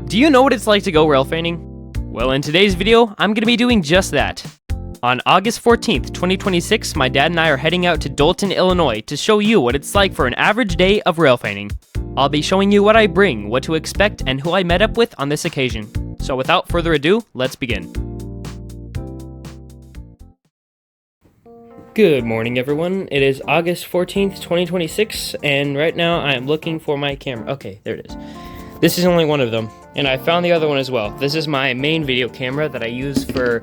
Do you know what it's like to go railfanning? Well, in today's video, I'm going to be doing just that. On August 14th, 2026, my dad and I are heading out to Dolton, Illinois to show you what it's like for an average day of railfanning. I'll be showing you what I bring, what to expect, and who I met up with on this occasion. So without further ado, let's begin. Good morning, everyone. It is August 14th, 2026, and right now I am looking for my camera. Okay, there it is. This is only one of them, and I found the other one as well. This is my main video camera that I use for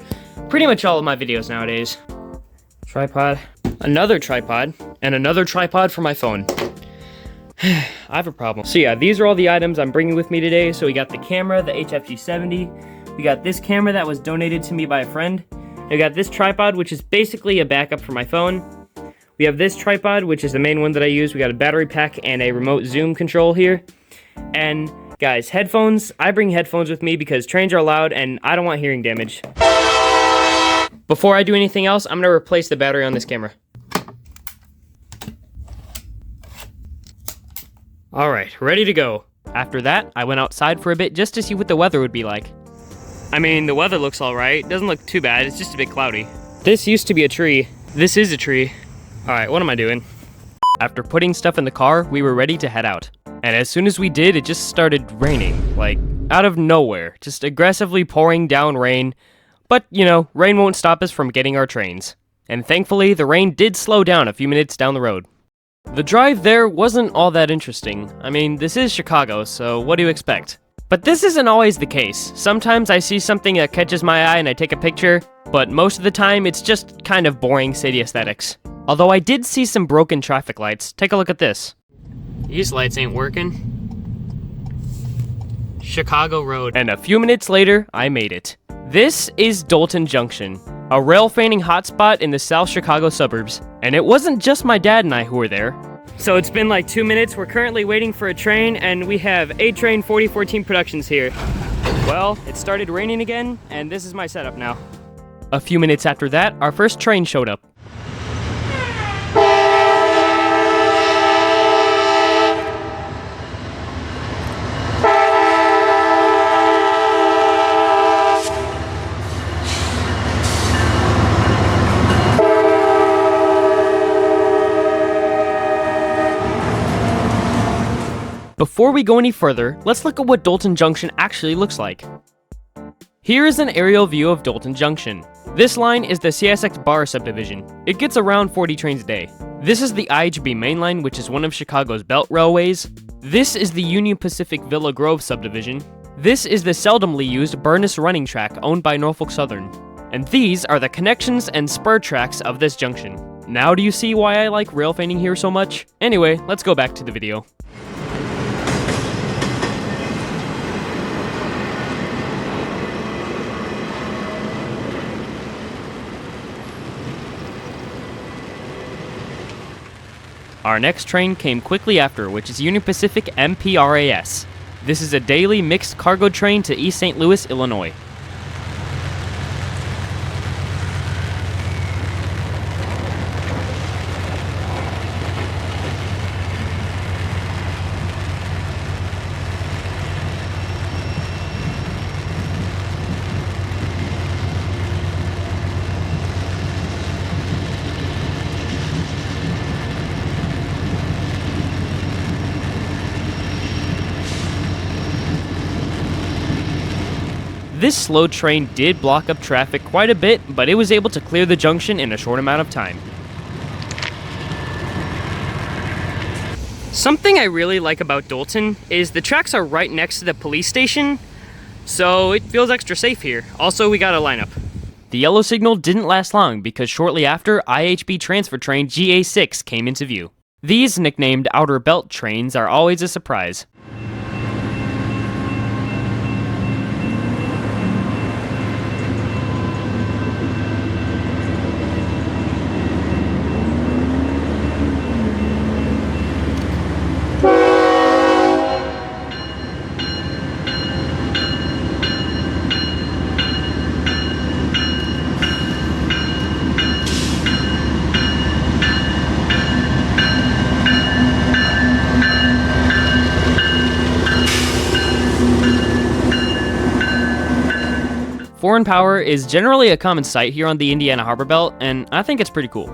pretty much all of my videos nowadays. Tripod, another tripod, and another tripod for my phone. I have a problem. So yeah, these are all the items I'm bringing with me today. So we got the camera, the HFG70. We got this camera that was donated to me by a friend. We got this tripod, which is basically a backup for my phone. We have this tripod, which is the main one that I use. We got a battery pack and a remote zoom control here. And guys, headphones. I bring headphones with me because trains are loud and I don't want hearing damage. Before I do anything else, I'm going to replace the battery on this camera. Alright, ready to go. After that, I went outside for a bit just to see what the weather would be like. I mean, the weather looks alright. Doesn't look too bad, it's just a bit cloudy. This used to be a tree. This is a tree. Alright, what am I doing? After putting stuff in the car, we were ready to head out. And as soon as we did, it just started raining, like, out of nowhere. Just aggressively pouring down rain. But, you know, rain won't stop us from getting our trains. And thankfully, the rain did slow down a few minutes down the road. The drive there wasn't all that interesting. I mean, this is Chicago, so what do you expect? But this isn't always the case. Sometimes I see something that catches my eye and I take a picture, but most of the time, it's just kind of boring city aesthetics. Although I did see some broken traffic lights. Take a look at this. These lights ain't working. Chicago Road. And a few minutes later, I made it. This is Dolton Junction, a railfanning hotspot in the South Chicago suburbs. And it wasn't just my dad and I who were there. So it's been like 2 minutes. We're currently waiting for a train, and we have A-Train 4014 Productions here. Well, it started raining again, and this is my setup now. A few minutes after that, our first train showed up. Before we go any further, let's look at what Dolton Junction actually looks like. Here is an aerial view of Dolton Junction. This line is the CSX Bar subdivision. It gets around 40 trains a day. This is the IHB main line, which is one of Chicago's belt railways. This is the Union Pacific Villa Grove subdivision. This is the seldomly used Burness running track owned by Norfolk Southern. And these are the connections and spur tracks of this junction. Now do you see why I like railfanning here so much? Anyway, let's go back to the video. Our next train came quickly after, which is Union Pacific MPRAS. This is a daily mixed cargo train to East St. Louis, Illinois. This slow train did block up traffic quite a bit, but it was able to clear the junction in a short amount of time. Something I really like about Dolton is the tracks are right next to the police station, so it feels extra safe here. Also, we got a lineup. The yellow signal didn't last long because shortly after, IHB transfer train GA6 came into view. These, nicknamed Outer Belt trains, are always a surprise. Foreign power is generally a common sight here on the Indiana Harbor Belt, and I think it's pretty cool.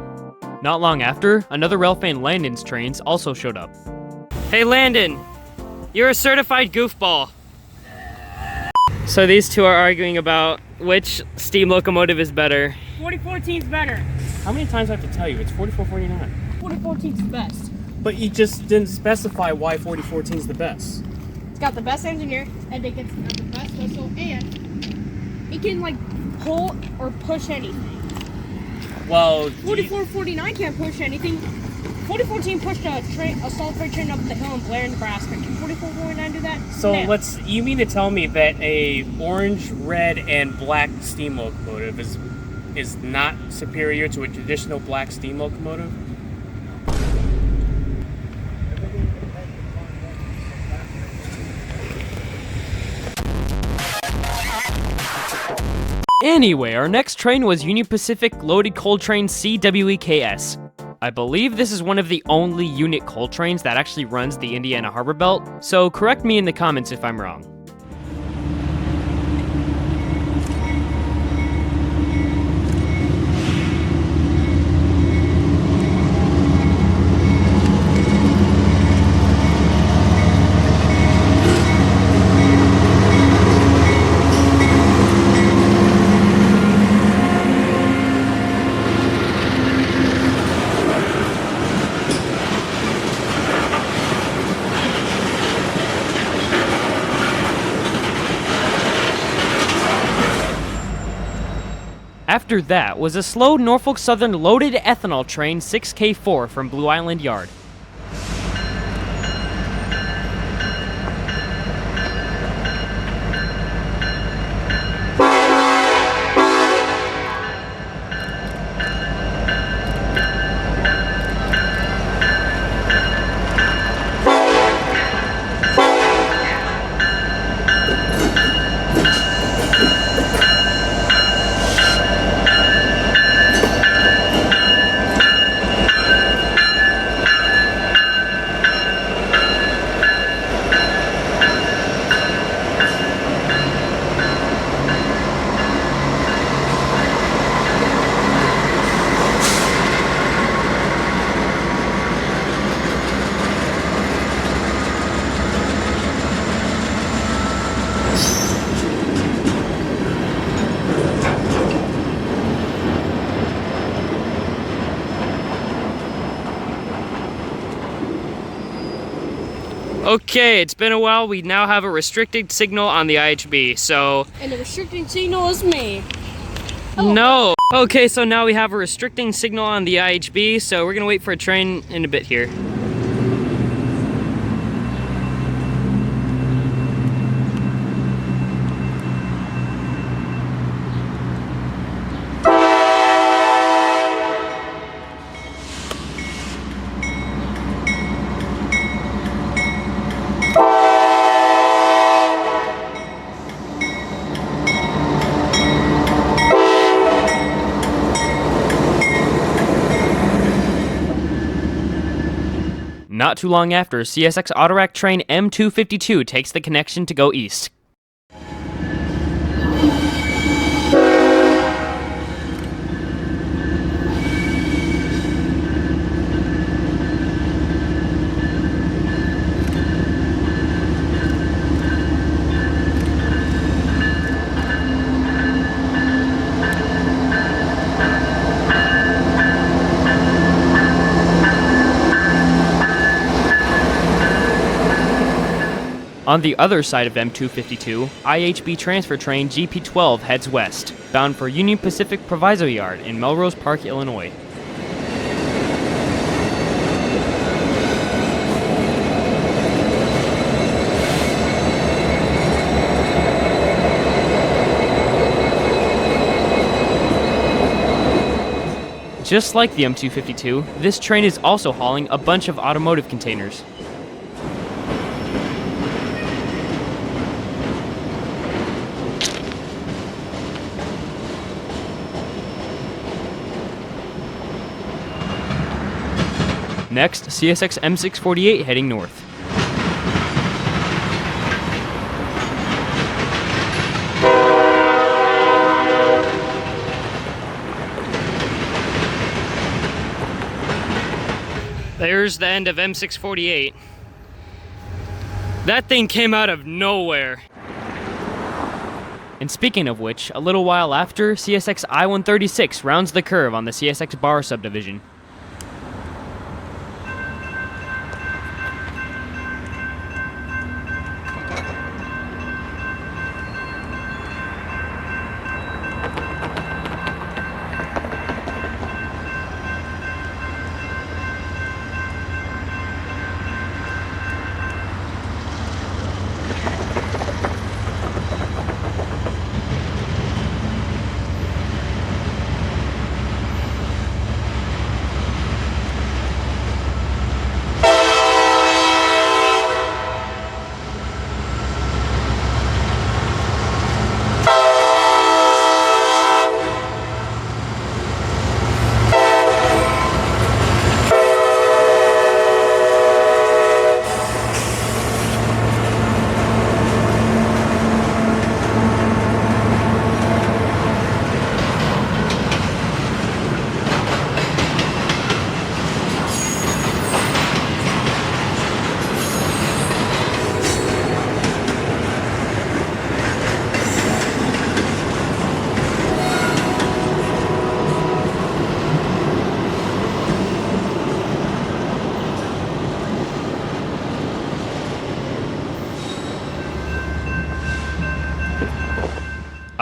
Not long after, another Railfan Landon's trains also showed up. Hey Landon, you're a certified goofball. So these two are arguing about which steam locomotive is better. 4014's better. How many times do I have to tell you? It's 4449. 4014's the best. But you just didn't specify why 4014 is the best. It's got the best engineer, and it gets the best whistle, and it can like pull or push anything. Well, 4449 can't push anything. 4014 pushed a solid freight train up the hill in Blair, Nebraska. Can 4449 do that? So No. you mean to tell me that a orange, red, and black steam locomotive is not superior to a traditional black steam locomotive? Anyway, our next train was Union Pacific Loaded Coal Train CWEKS. I believe this is one of the only unit coal trains that actually runs the Indiana Harbor Belt, so correct me in the comments if I'm wrong. After that was a slow Norfolk Southern loaded ethanol train 6K4 from Blue Island Yard. Okay, it's been a while. We now have a restricted signal on the IHB, so... And the restricting signal is me. No! Okay, so now we have a restricting signal on the IHB, so we're gonna wait for a train in a bit here. Not too long after, CSX Autorack train M252 takes the connection to go east. On the other side of M252, IHB transfer train GP12 heads west, bound for Union Pacific Proviso Yard in Melrose Park, Illinois. Just like the M252, this train is also hauling a bunch of automotive containers. Next, CSX M648 heading north. There's the end of M648. That thing came out of nowhere. And speaking of which, a little while after, CSX I-136 rounds the curve on the CSX Bar subdivision.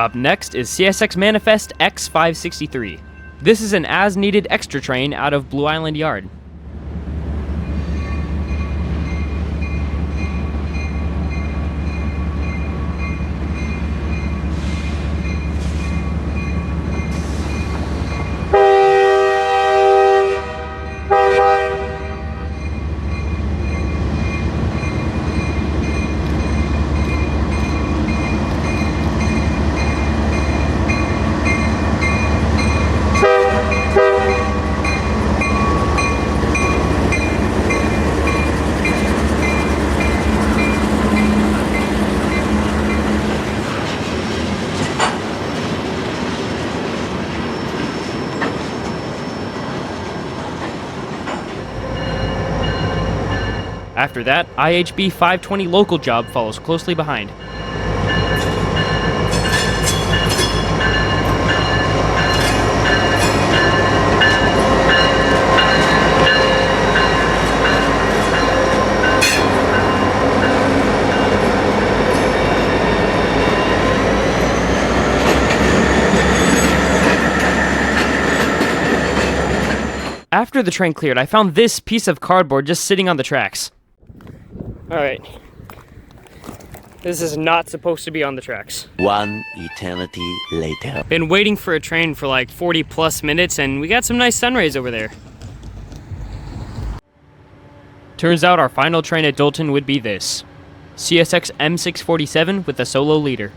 Up next is CSX Manifest X563. This is an as-needed extra train out of Blue Island Yard. After that, IHB 520 local job follows closely behind. After the train cleared, I found this piece of cardboard just sitting on the tracks. Alright. This is not supposed to be on the tracks. One eternity later. Been waiting for a train for like 40 plus minutes and we got some nice sun rays over there. Turns out our final train at Dalton would be this. CSX M647 with a solo leader.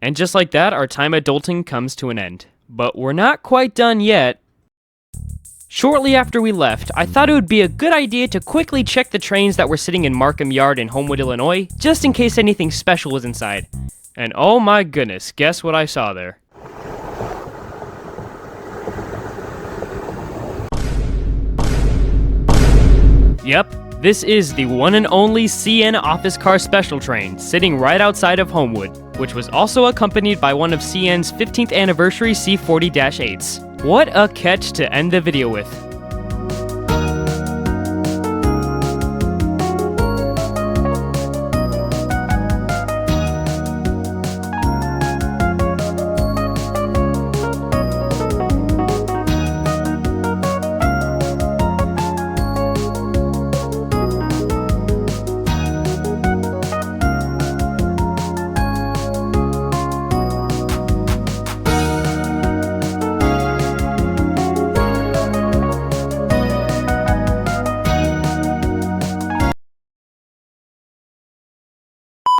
And just like that, our time at Dalton comes to an end. But we're not quite done yet. Shortly after we left, I thought it would be a good idea to quickly check the trains that were sitting in Markham Yard in Homewood, Illinois, just in case anything special was inside. And oh my goodness, guess what I saw there? Yep, this is the one and only CN Office Car Special train, sitting right outside of Homewood, which was also accompanied by one of CN's 15th anniversary C40-8s. What a catch to end the video with.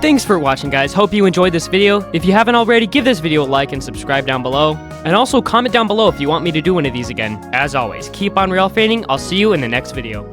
Thanks for watching, guys. Hope you enjoyed this video. If you haven't already, give this video a like and subscribe down below. And also comment down below if you want me to do one of these again. As always, keep on railfanning. I'll see you in the next video.